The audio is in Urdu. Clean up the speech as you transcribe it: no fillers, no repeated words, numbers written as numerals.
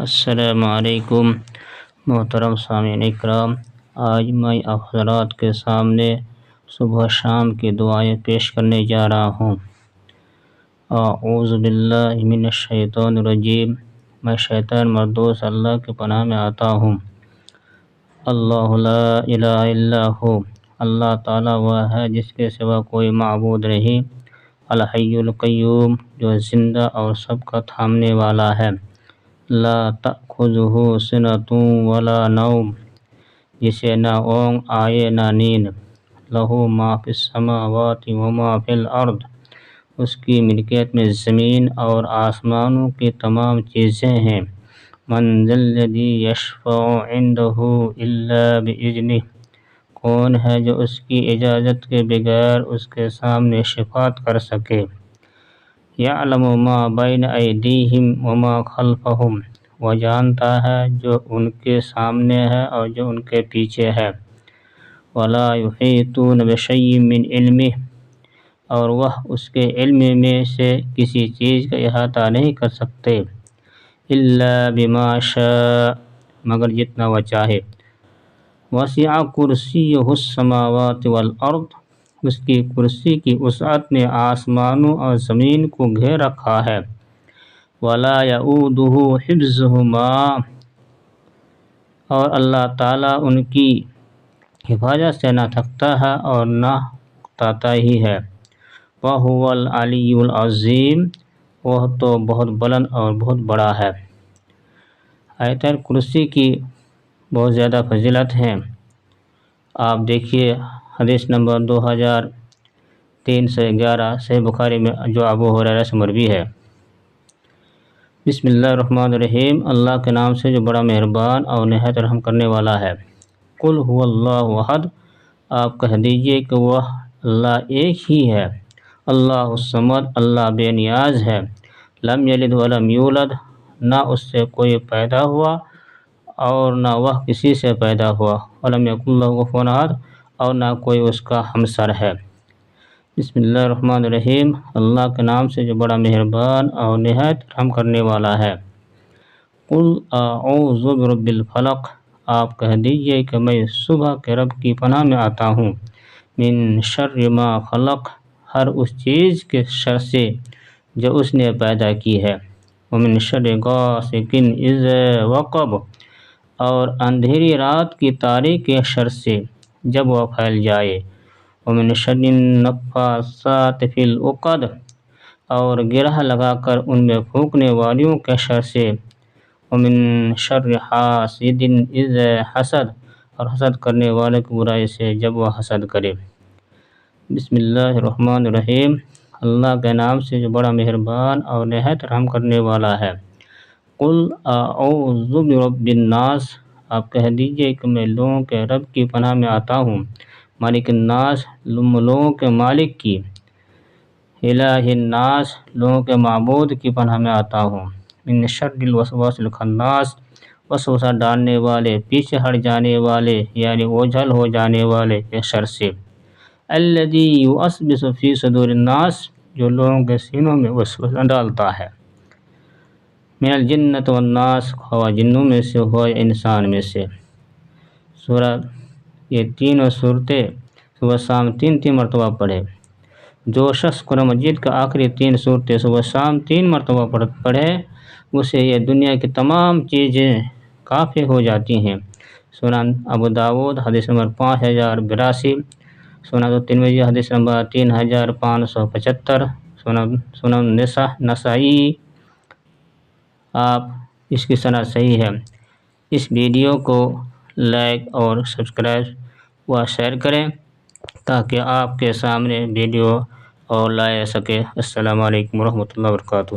السلام علیکم محترم سامعین اکرام، آج میں آپ حضرات کے سامنے صبح شام کی دعائیں پیش کرنے جا رہا ہوں۔ اعوذ باللہ من الشیطان الرجیم، میں شیطان مردود اللہ کے پناہ میں آتا ہوں۔ اللہ لا الہ الا ہو، اللہ تعالیٰ وہ ہے جس کے سوا کوئی معبود نہیں۔ الحی القیوم، جو زندہ اور سب کا تھامنے والا ہے۔ لا تأخذہ سنۃ ولا نوم، جسے نہ اونگ آئے نہ نیند۔ لہ ما فی السماوات وما فی الارض، اس کی ملکیت میں زمین اور آسمانوں کی تمام چیزیں ہیں۔ من ذا الذی یشفع عندہ الا بإذنہ، کون ہے جو اس کی اجازت کے بغیر اس کے سامنے شفاعت کر سکے۔ یعلم ما بین ایدیہم وما خلفہم، وہ جانتا ہے جو ان کے سامنے ہے اور جو ان کے پیچھے ہے۔ ولا یحیطون بشیء من علمہ، اور وہ اس کے علم میں سے کسی چیز کا احاطہ نہیں کر سکتے۔ الا بما شاء، مگر جتنا وہ چاہے۔ وسع کرسیہ السماوات والارض، اس کی کرسی کی وسعت نے آسمانوں اور زمین کو گھیر رکھا ہے۔ ولا یؤودہ حفظہما، اور اللہ تعالیٰ ان کی حفاظت سے نہ تھکتا ہے اور نہ اکتاتا ہی ہے۔ وہو العلی العظیم، وہ تو بہت بلند اور بہت بڑا ہے۔ آیت کرسی کی بہت زیادہ فضیلت ہیں۔ آپ دیکھیے حدیث نمبر 2311 صحیح بخاری میں، جو ابو ہریرہ سے مروی ہے۔ بسم اللہ الرحمن الرحیم، اللہ کے نام سے جو بڑا مہربان اور نہایت رحم کرنے والا ہے۔ قل هو اللہ احد، آپ کہہ دیجئے کہ وہ اللہ ایک ہی ہے۔ اللہ الصمد، اللہ بے نیاز ہے۔ لم یلد ولم یولد، نہ اس سے کوئی پیدا ہوا اور نہ وہ کسی سے پیدا ہوا۔ ولم یکن لہ کفوا احد، اور نہ کوئی اس کا ہمسر ہے۔ بسم اللہ الرحمن الرحیم، اللہ کے نام سے جو بڑا مہربان اور نہایت رحم کرنے والا ہے۔ قل اعوذ برب الفلق، آپ کہہ دیجئے کہ میں صبح کے رب کی پناہ میں آتا ہوں۔ من شر ما خلق، ہر اس چیز کے شر سے جو اس نے پیدا کی ہے۔ ومن شر غاسق اذا وقب، اور اندھیری رات کی تاریکی کے شر سے جب وہ پھیل جائے۔ ومن شر النفاثات فی العقد، اور گرہ لگا کر ان میں پھونکنے والیوں کے شر سے۔ ومن شر حاسد اذا حسد، اور حسد کرنے والے کی برائی سے جب وہ حسد کرے۔ بسم اللہ الرحمن الرحیم، اللہ کے نام سے جو بڑا مہربان اور نہایت رحم کرنے والا ہے۔ قل اعوذ برب الناس، آپ کہہ دیجئے کہ میں لوگوں کے رب کی پناہ میں آتا ہوں۔ مالک الناس، لوگوں کے مالک کی۔ الہ الناس، لوگوں کے معبود کی پناہ میں آتا ہوں۔ من شر الوسواس الخناس، وسوسہ ڈالنے والے، پیچھے ہٹ جانے والے یعنی اوجھل ہو جانے والے کے شر سے۔ الذی یوسوس فی صدور الناس، جو لوگوں کے سینوں میں وسوسہ ڈالتا ہے۔ من الجنۃ والناس، خواہ جنوں میں سے ہو یا انسان میں سے۔ سورہ، یہ تینوں صورتیں صبح شام تین مرتبہ پڑھے۔ جو شخص قرآن مجید کا آخری 3 صورتیں صبح شام 3 مرتبہ پڑھے، اسے یہ دنیا کی تمام چیزیں کافی ہو جاتی ہیں۔ سنن ابو داؤد حدیث نمبر 5082، سنن ترمذی حدیث نمبر 3575، سنن نسائی، آپ اس کی سند صحیح ہے۔ اس ویڈیو کو لائک اور سبسکرائب و شیئر کریں تاکہ آپ کے سامنے ویڈیو اور لائے سکے۔ السلام علیکم ورحمۃ اللہ وبرکاتہ۔